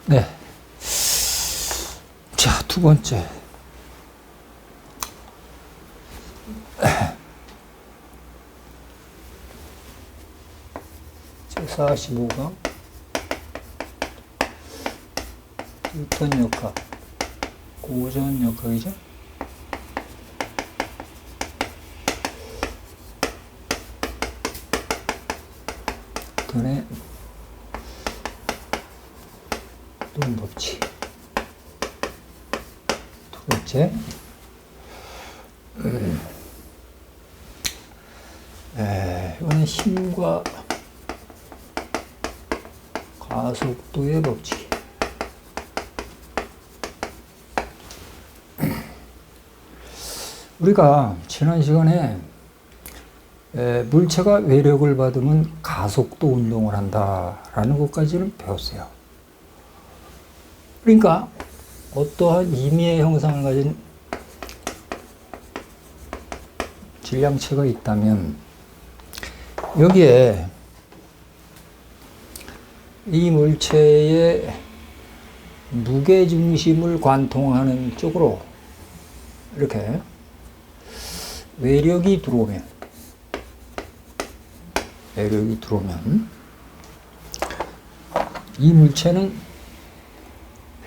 네. 자, 두 번째. 제45강 뉴턴 역학, 고전 역학이죠? 뉴턴의 눈 법칙. 두 번째. 이거는 힘과 가속도의 법칙. 우리가 지난 시간에 물체가 외력을 받으면 가속도 운동을 한다라는 것까지는 배웠어요. 그러니까 어떠한 임의의 형상을 가진 질량체가 있다면 여기에 이 물체의 무게중심을 관통하는 쪽으로 이렇게 외력이 들어오면 이 물체는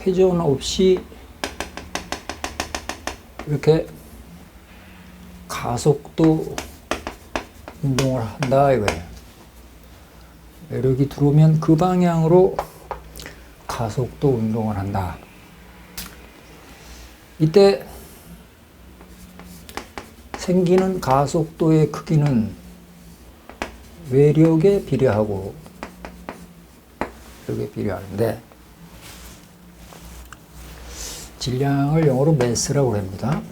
회전 없이 이렇게 가속도 운동을 한다 이거예요. 외력이 들어오면 그 방향으로 가속도 운동을 한다. 이때 생기는 가속도의 크기는 외력에 비례하고 외력에 비례하는데 질량을 영어로 mass라고 합니다.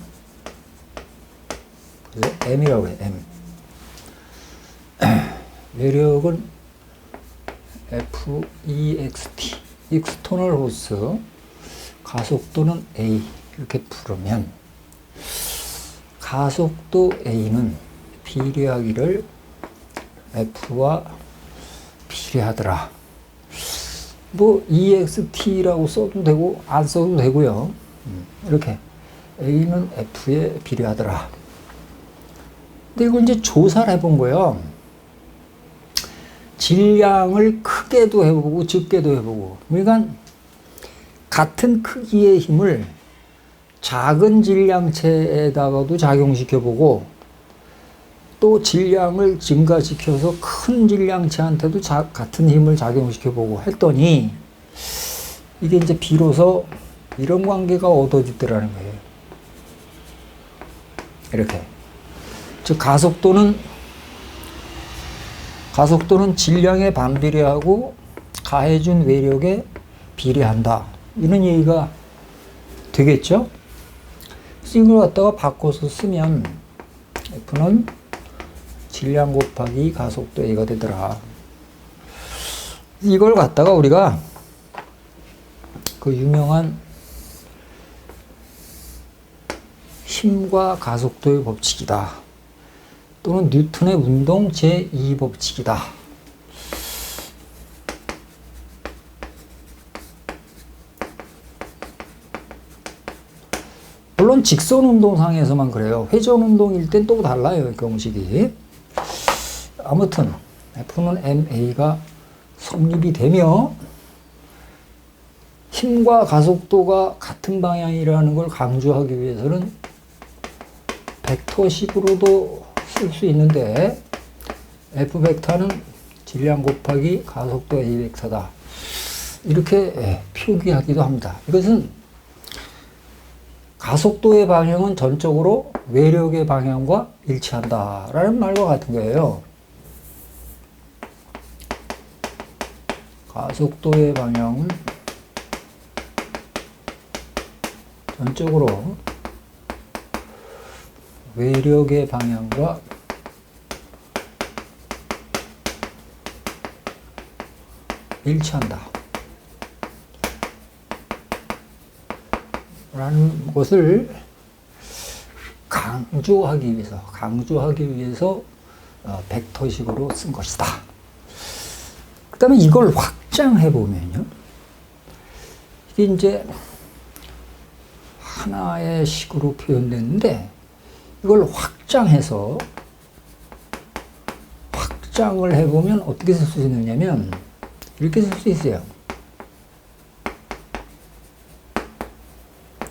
그래서 m이라고 해요. m. 외력은 F-E-X-T, 익스터널 호스, 가속도는 A 이렇게 부르면 가속도 A는 비례하기를 F와 비례하더라. 뭐 EXT라고 써도 되고 안 써도 되고요. 이렇게 A는 F에 비례하더라. 근데 이걸 이제 조사를 해본 거예요. 질량을 크게도 해보고 적게도 해보고, 그러니까 같은 크기의 힘을 작은 질량체에다가도 작용시켜보고 또 질량을 증가시켜서 큰 질량체한테도 같은 힘을 작용시켜보고 했더니 이게 이제 비로소 이런 관계가 얻어지더라는 거예요. 이렇게. 즉 가속도는 질량에 반비례하고 가해준 외력에 비례한다. 이런 얘기가 되겠죠? 이걸 갖다가 바꿔서 쓰면 F는 질량 곱하기 가속도 A가 되더라. 이걸 갖다가 우리가 그 유명한 힘과 가속도의 법칙이다. 또는 뉴턴의 운동 제2법칙이다. 물론 직선 운동상에서만 그래요. 회전 운동일 땐 또 달라요, 공식이. 아무튼 F는 ma가 성립이 되며 힘과 가속도가 같은 방향이라는 걸 강조하기 위해서는 벡터식으로도 쓸 수 있는데 F 벡터는 질량 곱하기 가속도 A 벡터다. 이렇게 표기하기도 합니다. 이것은 가속도의 방향은 전적으로 외력의 방향과 일치한다라는 말과 같은 거예요. 가속도의 방향은 전적으로 외력의 방향과 일치한다. 라는 것을 강조하기 위해서 벡터식으로 쓴 것이다. 그 다음에 이걸 확장해 보면요. 이게 이제 하나의 식으로 표현됐는데 이걸 확장해서 확장을 해보면 어떻게 쓸 수 있느냐면 이렇게 쓸 수 있어요.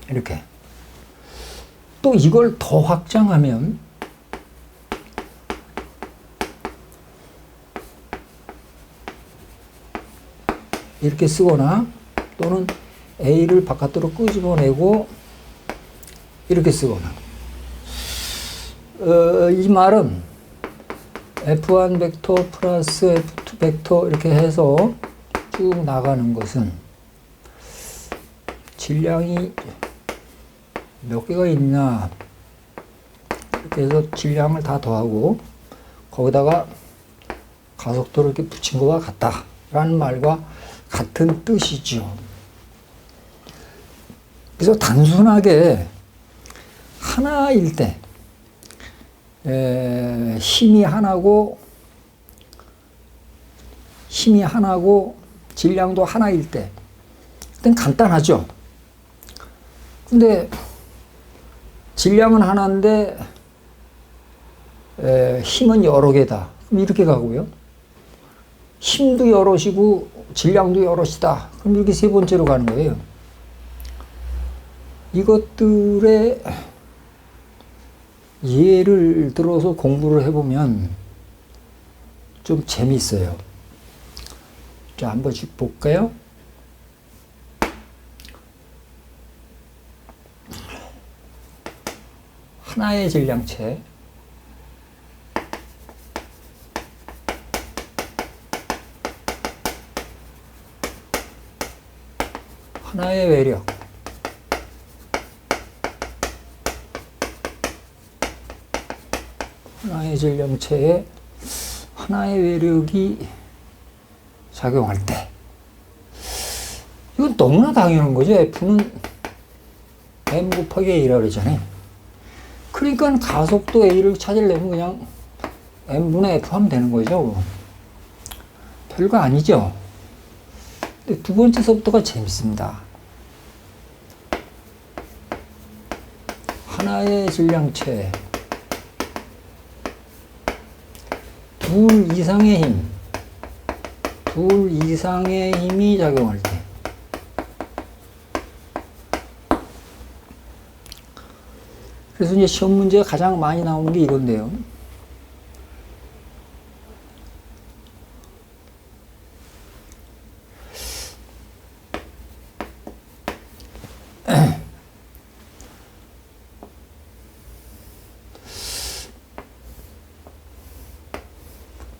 이렇게. 또 이걸 더 확장하면 이렇게 쓰거나 또는 A를 바깥으로 끄집어내고 이렇게 쓰거나 이 말은 F1 벡터 플러스 F2 벡터 이렇게 해서 쭉 나가는 것은 질량이 몇 개가 있나 이렇게 해서 질량을 다 더하고 거기다가 가속도를 이렇게 붙인 것과 같다 라는 말과 같은 뜻이죠. 그래서 단순하게 하나일 때 힘이 하나고 질량도 하나일 때 일단 간단하죠. 근데 질량은 하나인데 힘은 여러 개다. 그럼 이렇게 가고요. 힘도 여럿이고 질량도 여럿이다. 그럼 이렇게 세 번째로 가는 거예요. 이것들의 예를 들어서 공부를 해보면 좀 재밌어요. 자, 한 번씩 볼까요? 하나의 질량체, 하나의 외력, 하나의 질량체에 하나의 외력이 작용할 때 이건 너무나 당연한 거죠. F는 m 곱하기 a라고 그러잖아요. 그러니까 가속도 a를 찾으려면 그냥 m분의 f 하면 되는 거죠. 별거 아니죠. 근데 두 번째서부터가 재밌습니다. 하나의 질량체 둘 이상의 힘이 작용할 때 그래서 이제 시험 문제가 가장 많이 나오는 게 이건데요.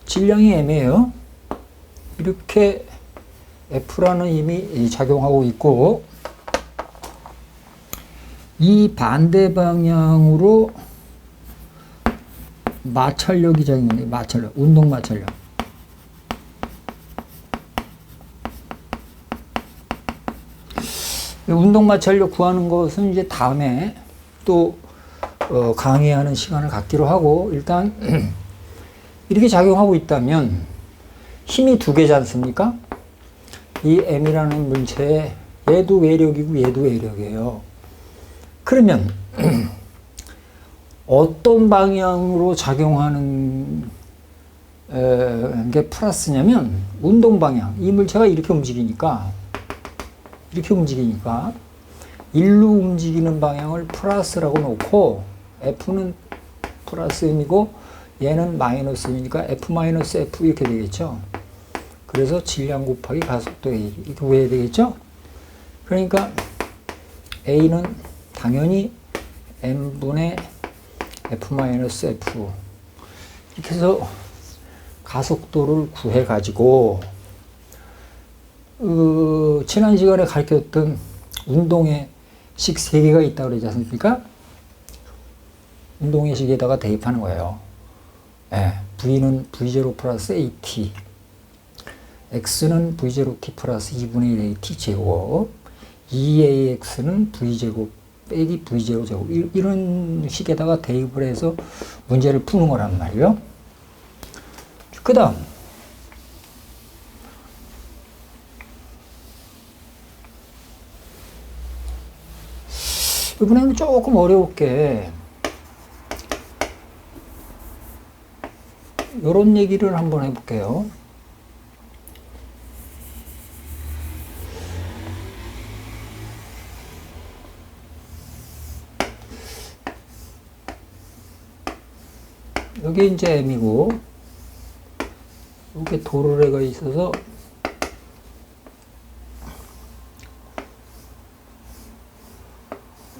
질량이 m이에요. 이렇게 F라는 힘이 작용하고 있고 이 반대 방향으로 마찰력이 작용해요. 마찰력, 운동 마찰력. 운동 마찰력 구하는 것은 이제 다음에 또 강의하는 시간을 갖기로 하고 일단 이렇게 작용하고 있다면 힘이 두 개지 않습니까? 이 M이라는 물체에 얘도 외력이고 얘도 외력이에요. 그러면 어떤 방향으로 작용하는 게 플러스냐면 운동 방향. 이 물체가 이렇게 움직이니까 일로 움직이는 방향을 플러스라고 놓고 F는 플러스 M이고 얘는 마이너스 M이니까 F 마이너스 F 이렇게 되겠죠. 그래서 질량 곱하기 가속도 A 이렇게 구해야 되겠죠. 그러니까 A는 당연히 M분의 F 마이너스 F 이렇게 해서 가속도를 구해 가지고 지난 시간에 가르쳤던 운동의 식 3개가 있다고 그러지 않습니까? 운동의 식에다가 대입하는 거예요. 네, V는 V0 플러스 AT, X는 V0T 플러스 2분의 1 AT 제곱, 2AX는 V제곱 빼기 V0 제곱, 이런 식에다가 대입을 해서 문제를 푸는 거란 말이에요. 그 다음, 이번에는 조금 어려울게 요런 얘기를 한번 해볼게요. 여기 이제 M이고, 이렇게 도로래가 있어서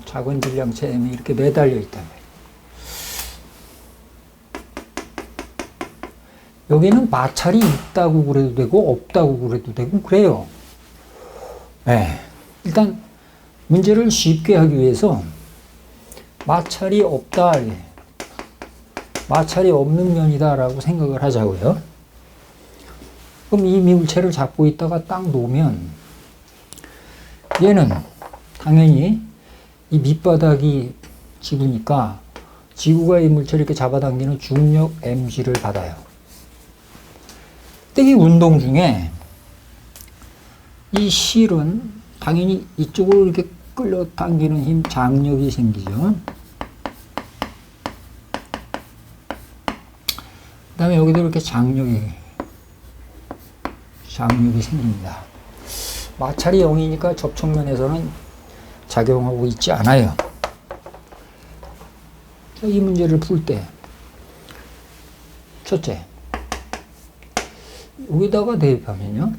작은 질량체 M이 이렇게 매달려 있다. 여기는 마찰이 있다고 그래도 되고 없다고 그래도 되고 그래요. 네. 일단 문제를 쉽게 하기 위해서 마찰이 없다, 마찰이 없는 면이다 라고 생각을 하자고요. 그럼 이 미물체를 잡고 있다가 딱 놓으면 얘는 당연히 이 밑바닥이 지구니까 지구가 이 물체를 이렇게 잡아당기는 중력 mg를 받아요. 근데 이 운동 중에 이 실은 당연히 이쪽으로 이렇게 끌어당기는 힘, 장력이 생기죠. 그 다음에 여기도 이렇게 장력이 생깁니다. 마찰이 0이니까 접촉면에서는 작용하고 있지 않아요. 이 문제를 풀 때 첫째, 여기다가 대입하면요,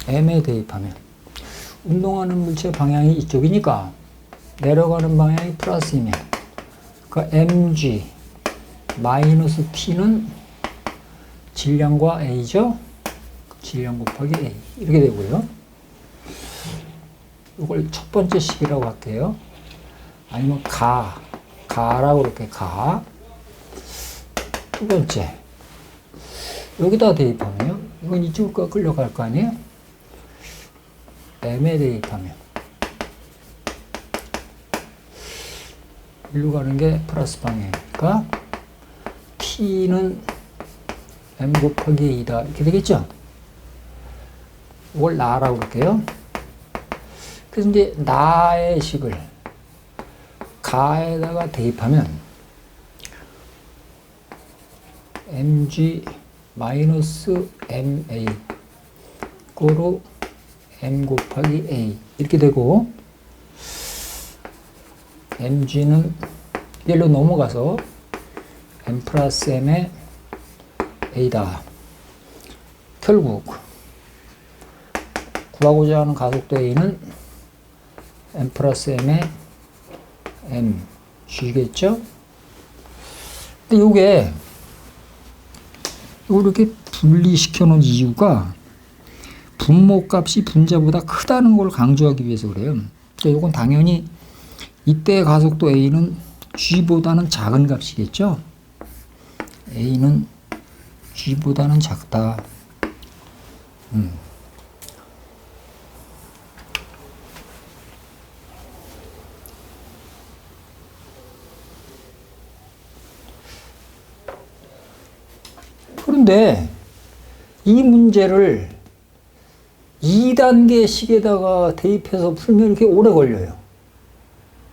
M에 대입하면 운동하는 물체 방향이 이쪽이니까 내려가는 방향이 플러스이면 그 mg 마이너스 t는 질량과 a죠. 질량 곱하기 a 이렇게 되고요. 이걸 첫 번째 식이라고 할게요. 아니면 가라고 그렇게 가. 두 번째, 여기다 대입하면요, 이건 이쪽으로 끌려갈 거 아니에요. m에 대입하면 일로 가는 게 플러스 방향이니까 t는 m 곱하기 a다 이렇게 되겠죠. 이걸 나라고 할게요. 그래서 이제 나의 식을 가에다가 대입하면 mg 마이너스 ma 고로 m 곱하기 a 이렇게 되고, mg는 얘로 넘어가서 m 플러스 m의 a다. 결국 구하고자 하는 가속도 a는 m 플러스 m의 mg겠죠? 근데 요게 이렇게 분리시켜 놓은 이유가 분모값이 분자보다 크다는 걸 강조하기 위해서 그래요. 그러니까 이건 당연히 이때 가속도 a는 g보다는 작은 값이겠죠. a는 g보다는 작다. 그런데 이 문제를 2단계 식에다가 대입해서 풀면 이렇게 오래 걸려요.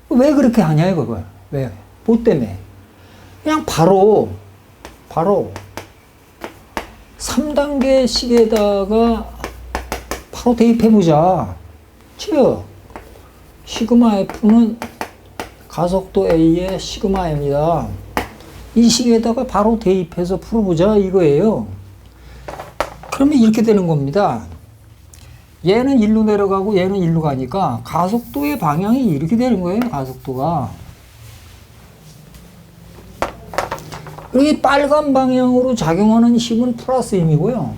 왜 그렇게 하냐 이거야. 왜? 뭐 때문에? 그냥 바로 3단계 식에다가 바로 대입해보자. 즉 시그마 F는 가속도 A의 시그마 M이다. 이 식에다가 바로 대입해서 풀어보자 이거예요. 그러면 이렇게 되는 겁니다. 얘는 일로 내려가고 얘는 일로 가니까 가속도의 방향이 이렇게 되는 거예요. 가속도가. 여기 빨간 방향으로 작용하는 힘은 플러스 힘이고요.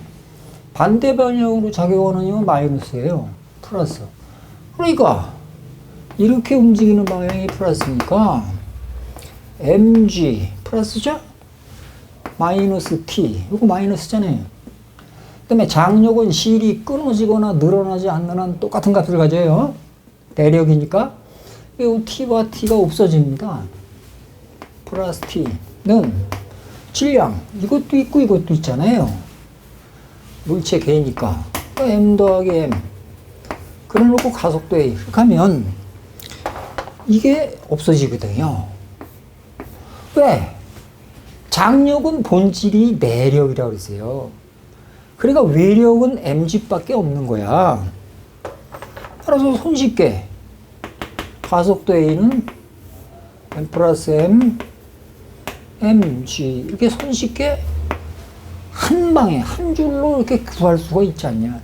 반대 방향으로 작용하는 힘은 마이너스예요. 플러스. 그러니까 이렇게 움직이는 방향이 플러스니까 mg 플러스죠? 마이너스 t. 이거 마이너스잖아요. 그다음에 장력은 실이 끊어지거나 늘어나지 않는 한 똑같은 값을 가져요. 대력이니까 이 t와 t가 없어집니다. 플러스 t는 질량, 이것도 있고 이것도 있잖아요. 물체 K니까 M 더하기 M 그래 놓고 가속도 A 이렇게 하면 이게 없어지거든요. 왜? 장력은 본질이 내력이라고 그랬어요. 그러니까 외력은 mg밖에 없는 거야. 따라서 손쉽게 가속도 A는 m 플러스 m mg 이렇게 손쉽게 한 방에 한 줄로 이렇게 구할 수가 있지 않냐.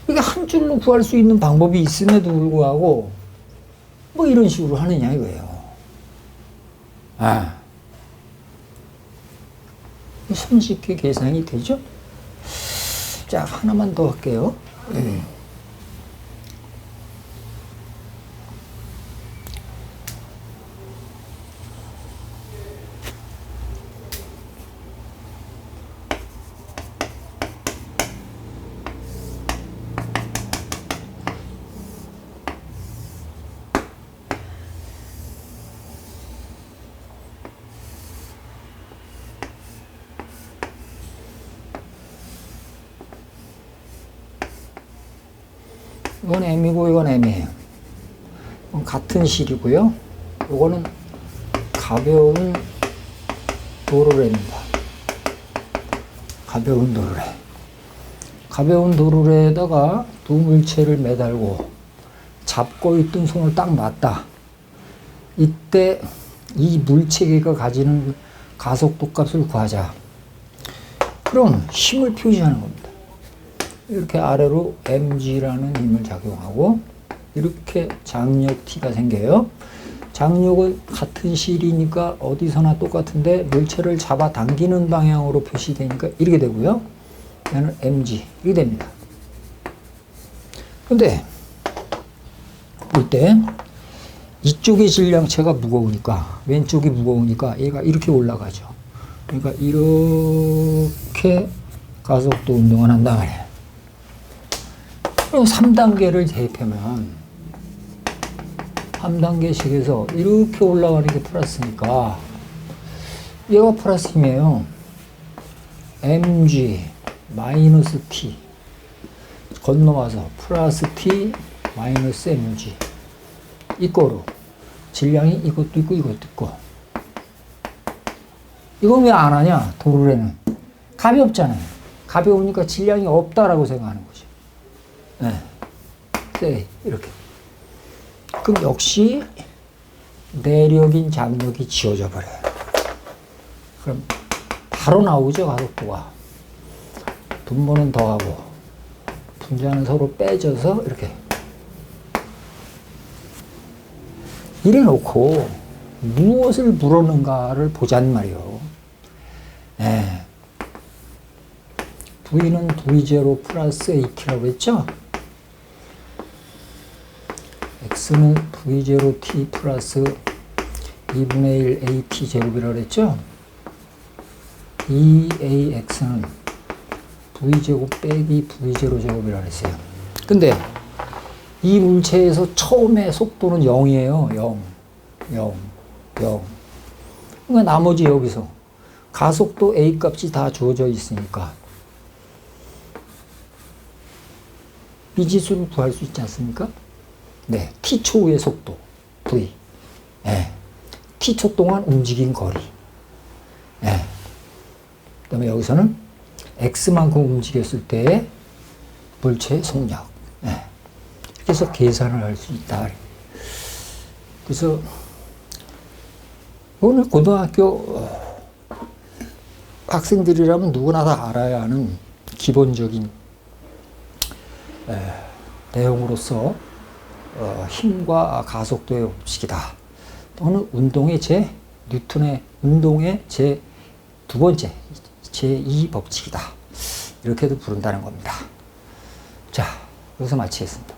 이게 한 줄로 구할 수 있는 방법이 있음에도 불구하고 뭐 이런 식으로 하느냐 이거예요. 손쉽게 계산이 되죠? 자, 하나만 더 할게요. 이건 M이고 이건 M이에요. 이건 같은 실이고요. 이거는 가벼운 도르래입니다. 가벼운 도르래. 가벼운 도르래에다가 두 물체를 매달고 잡고 있던 손을 딱 맞다. 이때 이 물체계가 가지는 가속도 값을 구하자. 그럼 힘을 표시하는 겁니다. 이렇게 아래로 mg라는 힘을 작용하고 이렇게 장력 T가 생겨요. 장력은 같은 실이니까 어디서나 똑같은데 물체를 잡아 당기는 방향으로 표시되니까 이렇게 되고요. 얘는 mg 이렇게 됩니다. 근데 이때 이쪽의 질량체가 무거우니까 왼쪽이 무거우니까 얘가 이렇게 올라가죠. 그러니까 이렇게 가속도 운동을 한단 말이에요. 그럼 3단계를 대입하면 3단계식에서 이렇게 올라가는 게 플러스니까 얘가 플러스 힘이에요. mg 마이너스 t 건너와서 플러스 t 마이너스 mg 이거로 질량이 이것도 있고 이것도 있고 이건 왜 안 하냐? 도르래는 가볍잖아요. 가벼우니까 질량이 없다라고 생각하는 거죠. 네, 이렇게. 그럼 역시 내력인 장력이 지워져 버려요. 그럼 바로 나오죠, 가속도가. 분모는 더하고 분자는 서로 빼져서 이렇게. 이래 놓고 무엇을 물었는가를 보자는 말이요. V는 V0 플러스 AT라고 했죠? X는 V0T 플러스 2분의 1 AT 제곱이라고 했죠? 이 AX는 V제곱 빼기 V0 제곱이라고 했어요. 근데 이 물체에서 처음에 속도는 0이에요. 0. 그러니까 나머지 여기서 가속도 A 값이 다 주어져 있으니까 미지수를 구할 수 있지 않습니까? 네, t초의 속도 V. t초 동안 움직인 거리. 그 다음에 여기서는 x만큼 움직였을 때의 물체의 속력. 이렇게 해서 계산을 할 수 있다. 그래서 오늘 고등학교 학생들이라면 누구나 다 알아야 하는 기본적인 내용으로서 힘과 가속도의 법칙이다. 또는 뉴턴의 운동의 제 두 번째, 제2 법칙이다. 이렇게도 부른다는 겁니다. 자, 여기서 마치겠습니다.